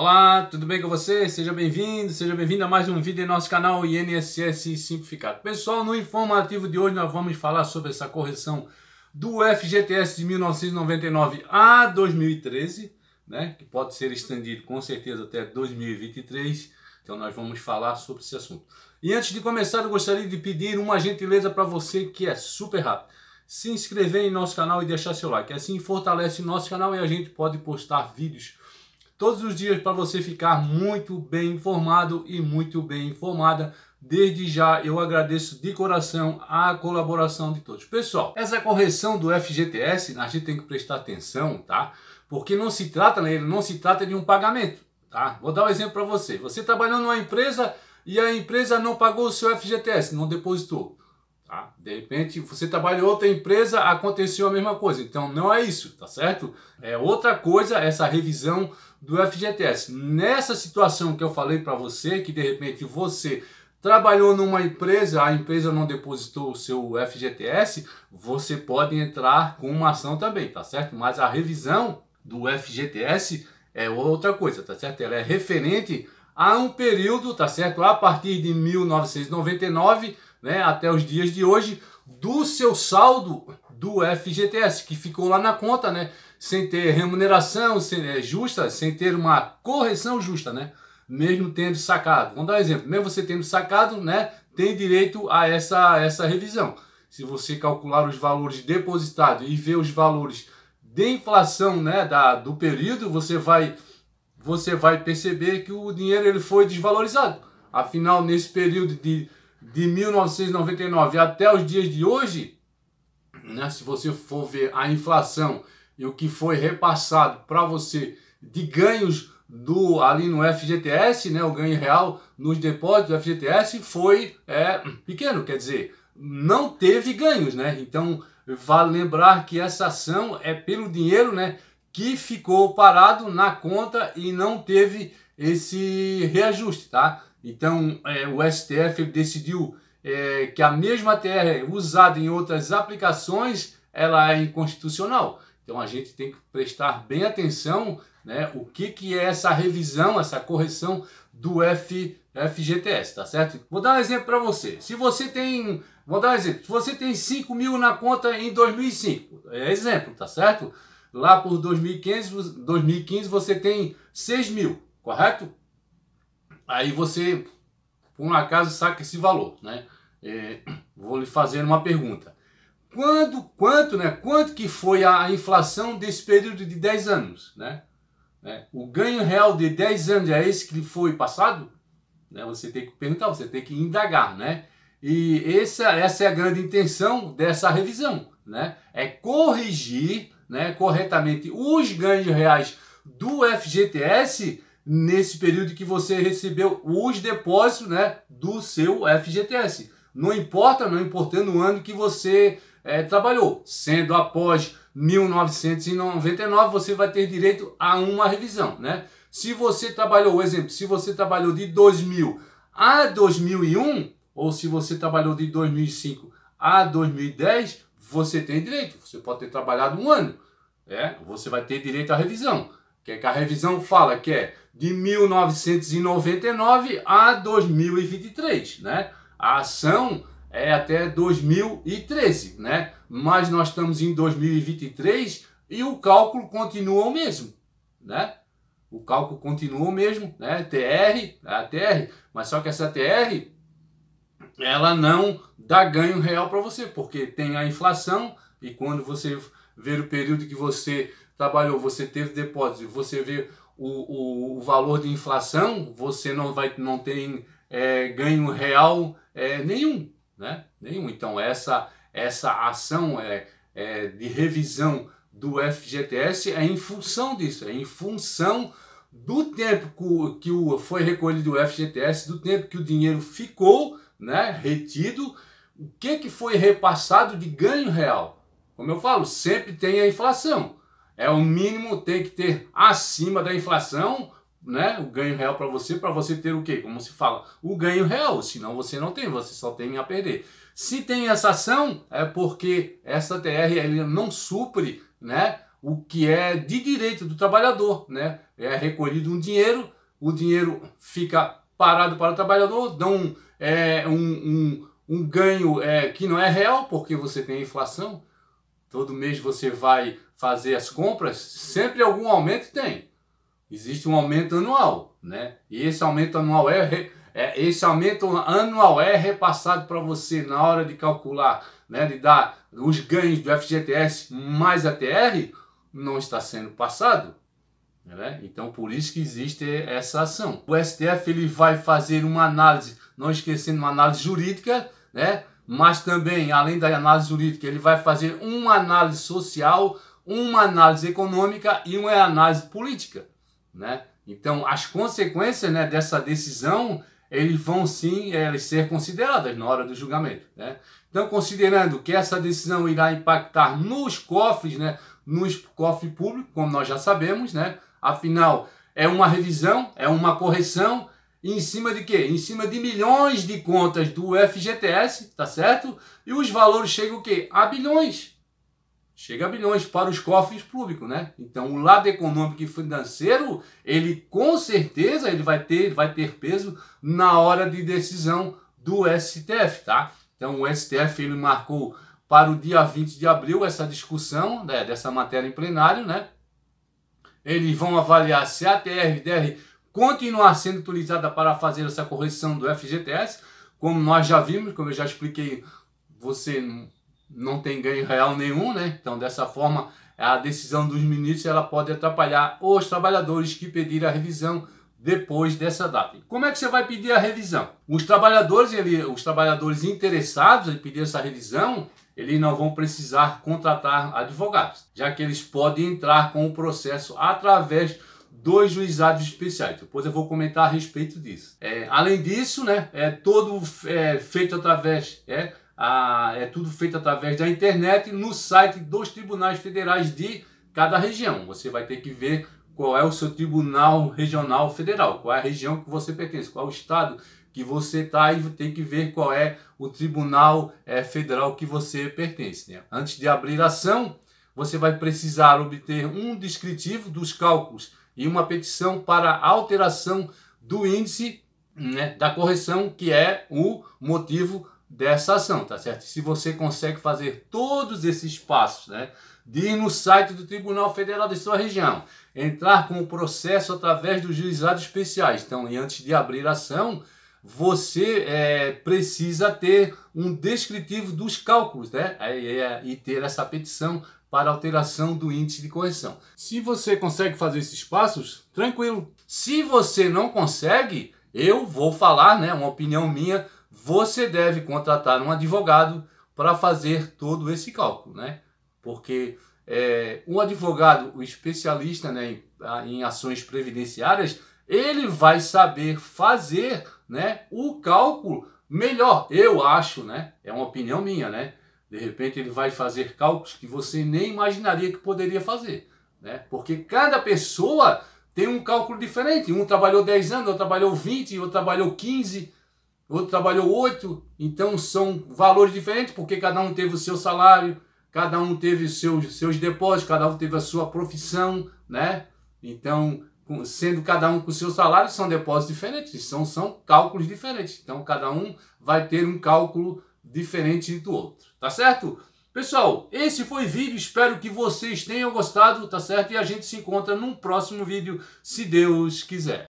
Olá, tudo bem com você? Seja bem-vindo a mais um vídeo em nosso canal INSS Simplificado. Pessoal, no informativo de hoje nós vamos falar sobre essa correção do FGTS de 1999 a 2013, né? Que pode ser estendido com certeza até 2023. Então nós vamos falar sobre esse assunto. E antes de começar, eu gostaria de pedir uma gentileza para você que é super rápido. Se inscrever em nosso canal e deixar seu like. Assim fortalece nosso canal e a gente pode postar vídeos todos os dias para você ficar muito bem informado e muito bem informada. Desde já eu agradeço de coração a colaboração de todos. Pessoal, essa correção do FGTS a gente tem que prestar atenção, tá? Porque não se trata de um pagamento, tá? Vou dar um exemplo para você. Você trabalhou numa empresa e a empresa não pagou o seu FGTS, não depositou. Tá? De repente, você trabalha em outra empresa, aconteceu a mesma coisa. Então, não é isso, tá certo? É outra coisa essa revisão do FGTS. Nessa situação que eu falei para você, que de repente você trabalhou numa empresa, a empresa não depositou o seu FGTS, você pode entrar com uma ação também, tá certo? Mas a revisão do FGTS é outra coisa, tá certo? Ela é referente a um período, tá certo? A partir de 1999, né, até os dias de hoje, do seu saldo do FGTS, que ficou lá na conta, né, sem ter remuneração justa, sem ter uma correção justa, né, mesmo tendo sacado. Vamos dar um exemplo, mesmo você tendo sacado, né, tem direito a essa revisão. Se você calcular os valores depositados e ver os valores de inflação, né, do período, você vai perceber que o dinheiro ele foi desvalorizado. Afinal, nesse período de 1999 até os dias de hoje, né, se você for ver a inflação e o que foi repassado para você de ganhos ali no FGTS, né, o ganho real nos depósitos do FGTS foi pequeno, quer dizer, não teve ganhos, né? Então, vale lembrar que essa ação é pelo dinheiro, né, que ficou parado na conta e não teve esse reajuste, tá? Então, o STF decidiu que a mesma TR usada em outras aplicações, ela é inconstitucional. Então, a gente tem que prestar bem atenção, né, o que é essa revisão, essa correção do FGTS, tá certo? Vou dar um exemplo para você. Se você tem, vou dar um exemplo. Se você tem 5 mil na conta em 2005, exemplo, tá certo? Lá por 2015 você tem 6 mil, correto? Aí você, por um acaso, saca esse valor, né? Vou lhe fazer uma pergunta. Quanto que foi a inflação desse período de 10 anos, né? O ganho real de 10 anos é esse que foi passado? Né? Você tem que perguntar, você tem que indagar, né? E essa é a grande intenção dessa revisão, né? É corrigir, né, corretamente os ganhos reais do FGTS nesse período que você recebeu os depósitos, né, do seu FGTS. Não importando o ano que você trabalhou. Sendo após 1999, você vai ter direito a uma revisão, né? Se você trabalhou, exemplo, se você trabalhou de 2000 a 2001, ou se você trabalhou de 2005 a 2010, você tem direito. Você pode ter trabalhado um ano. Você vai ter direito à revisão. Que a revisão fala que é de 1999 a 2023, né? A ação é até 2013, né? Mas nós estamos em 2023 e o cálculo continua o mesmo, né? O cálculo continua o mesmo, né? TR, mas só que essa TR, ela não dá ganho real para você, porque tem a inflação e quando você ver o período que você trabalhou, você teve depósito, você vê o valor de inflação, você não tem ganho real nenhum, né? Nenhum. Então essa ação de revisão do FGTS é em função disso, é em função do tempo que foi recolhido o FGTS, do tempo que o dinheiro ficou, né, retido, o que foi repassado de ganho real. Como eu falo, sempre tem a inflação. O mínimo tem que ter acima da inflação, né, o ganho real para você ter o quê? Como se fala? O ganho real, senão você não tem, você só tem a perder. Se tem essa ação, é porque essa TR ele não supre, né, o que é de direito do trabalhador, né? É recolhido um dinheiro, o dinheiro fica parado para o trabalhador, dão um ganho que não é real, porque você tem inflação. Todo mês você vai fazer as compras, sempre algum aumento tem. Existe um aumento anual, né? E esse aumento anual é repassado para você na hora de calcular, né, de dar os ganhos do FGTS mais a TR, não está sendo passado, né? Então por isso que existe essa ação. O STF ele vai fazer uma análise, não esquecendo uma análise jurídica, né? Mas também, além da análise jurídica, ele vai fazer uma análise social, uma análise econômica e uma análise política, né? Então, as consequências, né, dessa decisão, eles vão sim ser consideradas na hora do julgamento, né? Então, considerando que essa decisão irá impactar nos cofres, né, nos cofres públicos, como nós já sabemos, né? Afinal, é uma revisão, é uma correção, em cima de quê? Em cima de milhões de contas do FGTS, tá certo? E os valores chegam o quê? A bilhões. Chega a bilhões para os cofres públicos, né? Então, o lado econômico e financeiro, ele com certeza ele vai ter peso na hora de decisão do STF, tá? Então, o STF ele marcou para o dia 20 de abril essa discussão, né, dessa matéria em plenário, né? Eles vão avaliar se a TR deve continuar sendo utilizada para fazer essa correção do FGTS, como nós já vimos, como eu já expliquei, você não tem ganho real nenhum, né? Então, dessa forma, a decisão dos ministros ela pode atrapalhar os trabalhadores que pedirem a revisão depois dessa data. Como é que você vai pedir a revisão? Os trabalhadores interessados em pedir essa revisão, eles não vão precisar contratar advogados, já que eles podem entrar com o processo através dos juizados especiais. Depois eu vou comentar a respeito disso. Além disso, né, tudo feito através da internet no site dos tribunais federais de cada região. Você vai ter que ver qual é o seu tribunal regional federal, qual é a região que você pertence, qual é o estado que você está, e tem que ver qual é o tribunal federal que você pertence, né? Antes de abrir a ação, você vai precisar obter um descritivo dos cálculos e uma petição para alteração do índice, né, da correção, que é o motivo dessa ação, tá certo? Se você consegue fazer todos esses passos, né, de ir no site do Tribunal Federal de sua região, entrar com o processo através dos juizados especiais, então, e antes de abrir a ação, você precisa ter um descritivo dos cálculos, né, e ter essa petição para alteração do índice de correção. Se você consegue fazer esses passos, tranquilo. Se você não consegue, eu vou falar, né, uma opinião minha, você deve contratar um advogado para fazer todo esse cálculo, né? Porque um advogado, o especialista, né, em ações previdenciárias, ele vai saber fazer, né, o cálculo melhor, eu acho, né? É uma opinião minha, né? De repente ele vai fazer cálculos que você nem imaginaria que poderia fazer, né? Porque cada pessoa tem um cálculo diferente. Um trabalhou 10 anos, outro trabalhou 20, outro trabalhou 15, outro trabalhou 8. Então são valores diferentes, porque cada um teve o seu salário, cada um teve os seus depósitos, cada um teve a sua profissão, né? Então, sendo cada um com o seu salário, são depósitos diferentes, são cálculos diferentes. Então cada um vai ter um cálculo diferente do outro, tá certo? Pessoal, esse foi o vídeo, espero que vocês tenham gostado, tá certo? E a gente se encontra num próximo vídeo, se Deus quiser.